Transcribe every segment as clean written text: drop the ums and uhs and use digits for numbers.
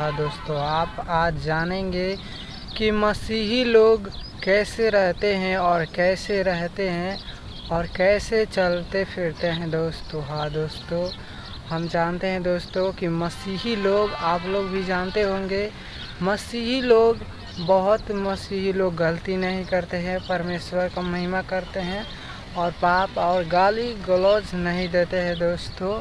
हाँ दोस्तों, आप आज जानेंगे कि मसीही लोग कैसे रहते हैं और कैसे रहते हैं और कैसे चलते फिरते हैं दोस्तों। हाँ दोस्तों, हम जानते हैं दोस्तों कि मसीही लोग, आप लोग भी जानते होंगे, मसीही लोग गलती नहीं करते हैं, परमेश्वर का महिमा करते हैं और पाप और गाली गलौज नहीं देते हैं दोस्तों,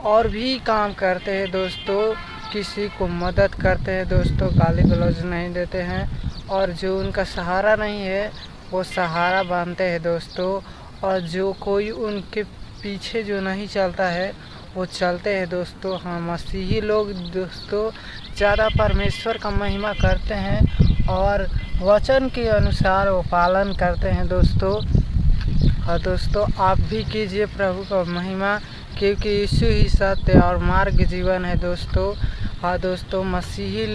और भी काम करते हैं दोस्तों, किसी को मदद करते हैं दोस्तों, गाली गलौज नहीं देते हैं, और जो उनका सहारा नहीं है वो सहारा बनते हैं दोस्तों, और जो कोई उनके पीछे जो नहीं चलता है वो चलते हैं दोस्तों। हाँ, मसीही लोग दोस्तों ज़्यादा परमेश्वर का महिमा करते हैं और वचन के अनुसार वो पालन करते हैं दोस्तों। हाँ दोस्तों, आप भी कीजिए प्रभु का महिमा, क्योंकि यीशु ही सत्य और मार्ग जीवन है दोस्तों। हाँ दोस्तों, मसीही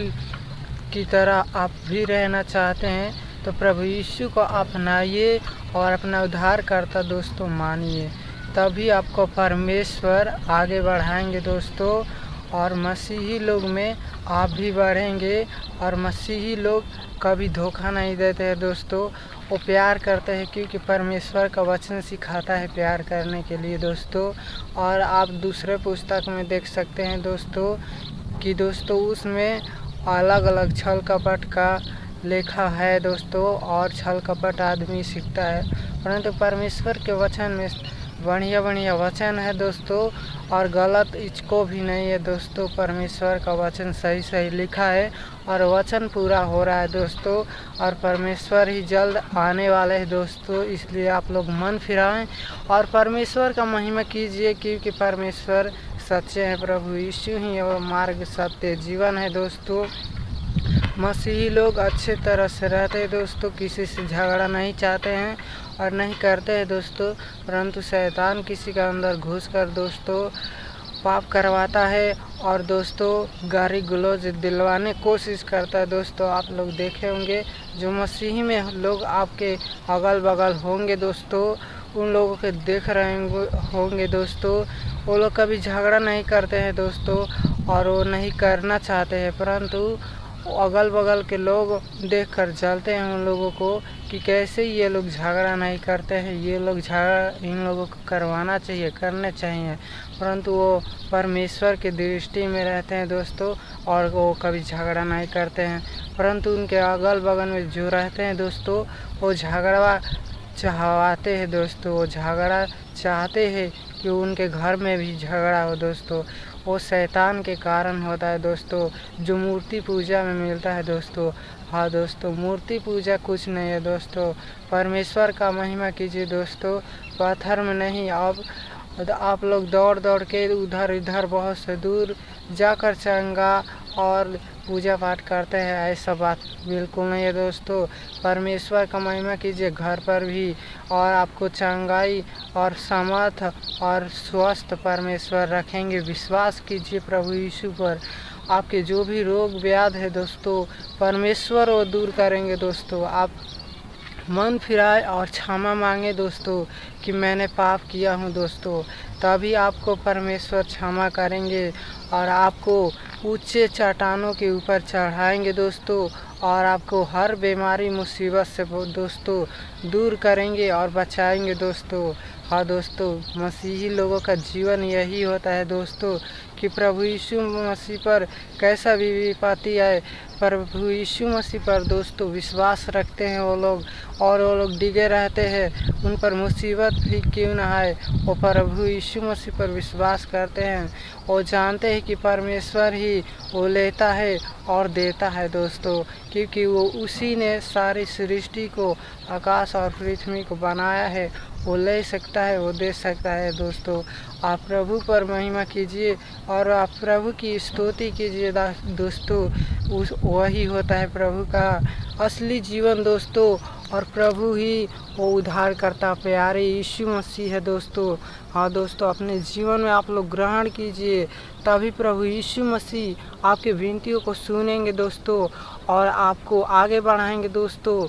की तरह आप भी रहना चाहते हैं तो प्रभु यीशु को अपनाइए और अपना उद्धारकर्ता दोस्तों मानिए, तभी आपको परमेश्वर आगे बढ़ाएंगे दोस्तों, और मसीही लोग में आप भी बढ़ेंगे। और मसीही लोग कभी धोखा नहीं देते हैं दोस्तों, वो प्यार करते हैं, क्योंकि परमेश्वर का वचन सिखाता है प्यार करने के लिए दोस्तों। और आप दूसरे पुस्तक में देख सकते हैं दोस्तों कि दोस्तों उसमें अलग अलग छल कपट का लेखा है दोस्तों, और छल कपट आदमी सीखता है, परंतु परमेश्वर के वचन में बढ़िया वचन है दोस्तों, और गलत इसको भी नहीं है दोस्तों। परमेश्वर का वचन सही लिखा है और वचन पूरा हो रहा है दोस्तों, और परमेश्वर ही जल्द आने वाले हैं दोस्तों। इसलिए आप लोग मन फिराएं और परमेश्वर का महिमा कीजिए, क्योंकि परमेश्वर सच्चे हैं, प्रभु यीशु ही वो मार्ग सत्य जीवन है दोस्तों। मसीही लोग अच्छे तरह से रहते हैं दोस्तों, किसी से झगड़ा नहीं चाहते हैं और नहीं करते हैं दोस्तों, परंतु शैतान किसी का अंदर घुसकर दोस्तों पाप करवाता है और दोस्तों गाली गलौज दिलवाने कोशिश करता है दोस्तों। आप लोग देखे होंगे जो मसीही में लोग आपके अगल बगल होंगे दोस्तों, उन लोगों के देख रहे होंगे दोस्तों, वो लोग कभी झगड़ा नहीं करते हैं दोस्तों, और वो नहीं करना चाहते हैं, परंतु अगल बगल के लोग देखकर जलते हैं उन लोगों को कि कैसे ये लोग झगड़ा नहीं करते हैं, ये लोग झगड़ा इन लोगों को करवाना चाहिए, करने चाहिए, परंतु वो परमेश्वर की दृष्टि में रहते हैं दोस्तों, और वो कभी झगड़ा नहीं करते हैं। परंतु उनके अगल बगल में जो रहते हैं दोस्तों, वो झगड़ा चाहते हैं दोस्तों, वो झगड़ा चाहते हैं कि उनके घर में भी झगड़ा हो दोस्तों। वो शैतान के कारण होता है दोस्तों, जो मूर्ति पूजा में मिलता है दोस्तों। हाँ दोस्तों, मूर्ति पूजा कुछ नहीं है दोस्तों, परमेश्वर का महिमा कीजिए दोस्तों, पत्थर में नहीं। आप लोग दौड़ के उधर इधर बहुत से दूर जाकर चंगा और पूजा पाठ करते हैं, ऐसा बात बिल्कुल नहीं है दोस्तों। परमेश्वर का महिमा कीजिए घर पर भी, और आपको चंगाई और समर्थ और स्वस्थ परमेश्वर रखेंगे। विश्वास कीजिए प्रभु यीशु पर, आपके जो भी रोग व्याध है दोस्तों, परमेश्वर वो दूर करेंगे दोस्तों। आप मन फिराए और क्षमा मांगे दोस्तों कि मैंने पाप किया हूँ दोस्तों, तभी आपको परमेश्वर क्षमा करेंगे और आपको ऊंचे चट्टानों के ऊपर चढ़ाएंगे दोस्तों, और आपको हर बीमारी मुसीबत से दोस्तों दूर करेंगे और बचाएंगे दोस्तों। हाँ दोस्तों, मसीही लोगों का जीवन यही होता है दोस्तों कि प्रभु यीशु मसीह पर कैसा भी विपत्ति आए, प्रभु यीशु मसीह पर दोस्तों विश्वास रखते हैं वो लोग, और वो लोग डिगे रहते हैं, उन पर मुसीबत भी क्यों ना आए, वो प्रभु यीशु मसीह पर विश्वास करते हैं। वो जानते हैं कि परमेश्वर ही वो लेता है और देता है दोस्तों, क्योंकि वो उसी ने सारी सृष्टि को, आकाश और पृथ्वी को बनाया है, वो ले सकता है, वो दे सकता है दोस्तों। आप प्रभु पर महिमा कीजिए और आप प्रभु की स्तुति कीजिए दोस्तों, वही होता है प्रभु का असली जीवन दोस्तों, और प्रभु ही वो उद्धार करता प्यारे यीशु मसीह है दोस्तों। हाँ दोस्तों, अपने जीवन में आप लोग ग्रहण कीजिए, तभी प्रभु यीशु मसीह आपके विनतियों को सुनेंगे दोस्तों, और आपको आगे बढ़ाएंगे दोस्तों,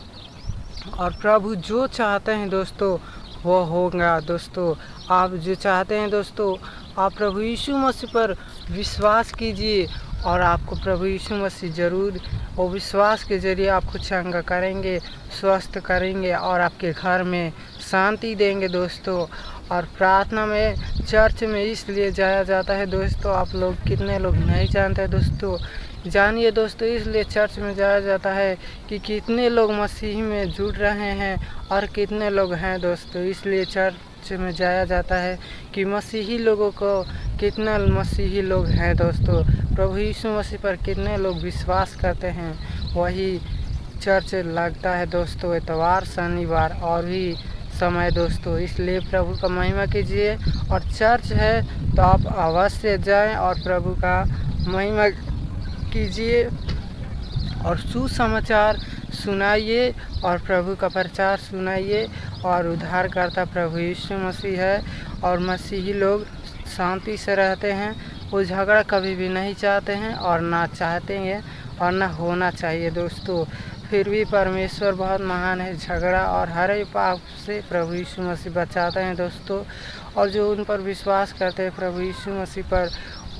और प्रभु जो चाहते हैं दोस्तों वो होगा दोस्तों। आप जो चाहते हैं दोस्तों, आप प्रभु यीशु मसीह पर विश्वास कीजिए और आपको प्रभु यीशु मसीह ज़रूर वो विश्वास के ज़रिए आपको चंगा करेंगे, स्वस्थ करेंगे और आपके घर में शांति देंगे दोस्तों। और प्रार्थना में चर्च में इसलिए जाया जाता है दोस्तों, आप लोग कितने लोग नहीं जानते हैं दोस्तों, जानिए दोस्तों। इसलिए चर्च में जाया जाता है कि कितने लोग मसीह में जुड़ रहे हैं और कितने लोग हैं दोस्तों। इसलिए चर्च में जाया जाता है कि मसीही लोगों को कितना मसीही लोग हैं दोस्तों, प्रभु यीशु मसीह पर कितने लोग विश्वास करते हैं, वही चर्च लगता है दोस्तों इतवार, शनिवार और भी समय दोस्तों। इसलिए प्रभु का महिमा कीजिए और चर्च है तो आप अवश्य जाएं और प्रभु का महिमा कीजिए और सुसमाचार सुनाइए और प्रभु का प्रचार सुनाइए। और उद्धारकर्ता प्रभु यीशु मसीह है और मसीही लोग शांति से रहते हैं, वो झगड़ा कभी भी नहीं चाहते हैं और ना चाहते हैं और ना होना चाहिए दोस्तों। फिर भी परमेश्वर बहुत महान है, झगड़ा और हर एक पाप से प्रभु यीशु मसीह बचाते हैं दोस्तों। और जो उन पर विश्वास करते हैं प्रभु यीशु मसीह पर,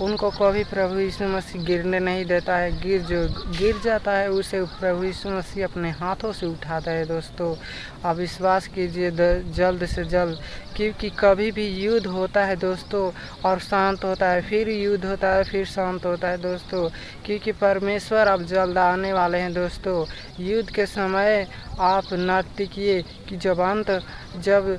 उनको कभी प्रभु यीशु मसीह गिरने नहीं देता है। जो गिर जाता है उसे प्रभु यीशु मसीह अपने हाथों से उठाता है दोस्तों। आप विश्वास कीजिए जल्द से जल्द, क्योंकि कभी भी युद्ध होता है दोस्तों और शांत होता है, फिर युद्ध होता है, फिर शांत होता है दोस्तों, क्योंकि परमेश्वर अब जल्द आने वाले हैं दोस्तों। युद्ध के समय आप न टिकिए कि जब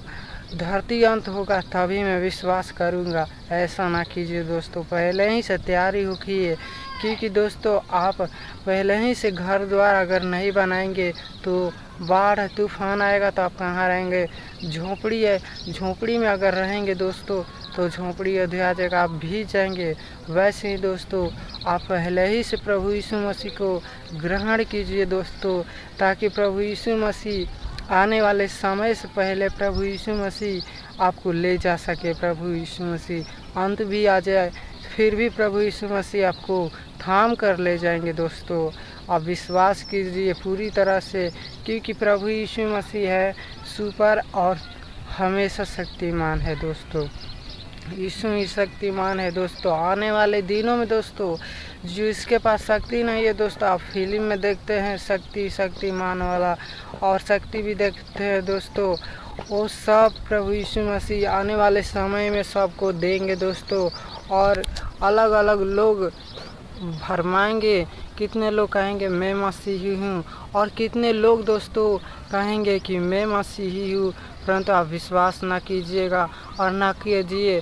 धरती अंत होगा तभी मैं विश्वास करूंगा, ऐसा ना कीजिए दोस्तों। पहले ही से तैयारी होखिए, क्योंकि दोस्तों आप पहले ही से घर द्वार अगर नहीं बनाएंगे तो बाढ़ तूफान आएगा तो आप कहाँ रहेंगे। झोपड़ी है, झोपड़ी में अगर रहेंगे दोस्तों तो झोपड़ी अधूरा जाएगा, आप भीग जाएंगे। वैसे ही दोस्तों आप पहले ही से प्रभु यीशु मसीह को ग्रहण कीजिए दोस्तों, ताकि प्रभु यीशु मसीह आने वाले समय से पहले प्रभु यीशु मसीह आपको ले जा सके। प्रभु यीशु मसीह अंत भी आ जाए फिर भी प्रभु यीशु मसीह आपको थाम कर ले जाएंगे दोस्तों। आप विश्वास कीजिए पूरी तरह से, क्योंकि प्रभु यीशु मसीह है सुपर और हमेशा शक्तिमान है दोस्तों। यीशु ही शक्तिमान है दोस्तों। आने वाले दिनों में दोस्तों जो इसके पास शक्ति नहीं है दोस्तों, आप फिल्म में देखते हैं शक्तिमान वाला और शक्ति भी देखते हैं दोस्तों, वो सब प्रभु यीशु मसीह आने वाले समय में सबको देंगे दोस्तों। और अलग अलग लोग भरमाएंगे, कितने लोग कहेंगे मैं मसीही हूँ और कितने लोग दोस्तों कहेंगे कि मैं मसीही हूँ, परंतु आप विश्वास ना कीजिएगा और ना कीजिए।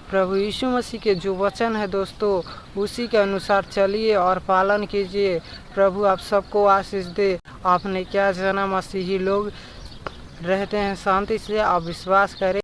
प्रभु यीशु मसीह के जो वचन है दोस्तों उसी के अनुसार चलिए और पालन कीजिए। प्रभु आप सबको आशीष दे। आपने क्या जाना, मसीही लोग रहते हैं शांति से, आप विश्वास करें।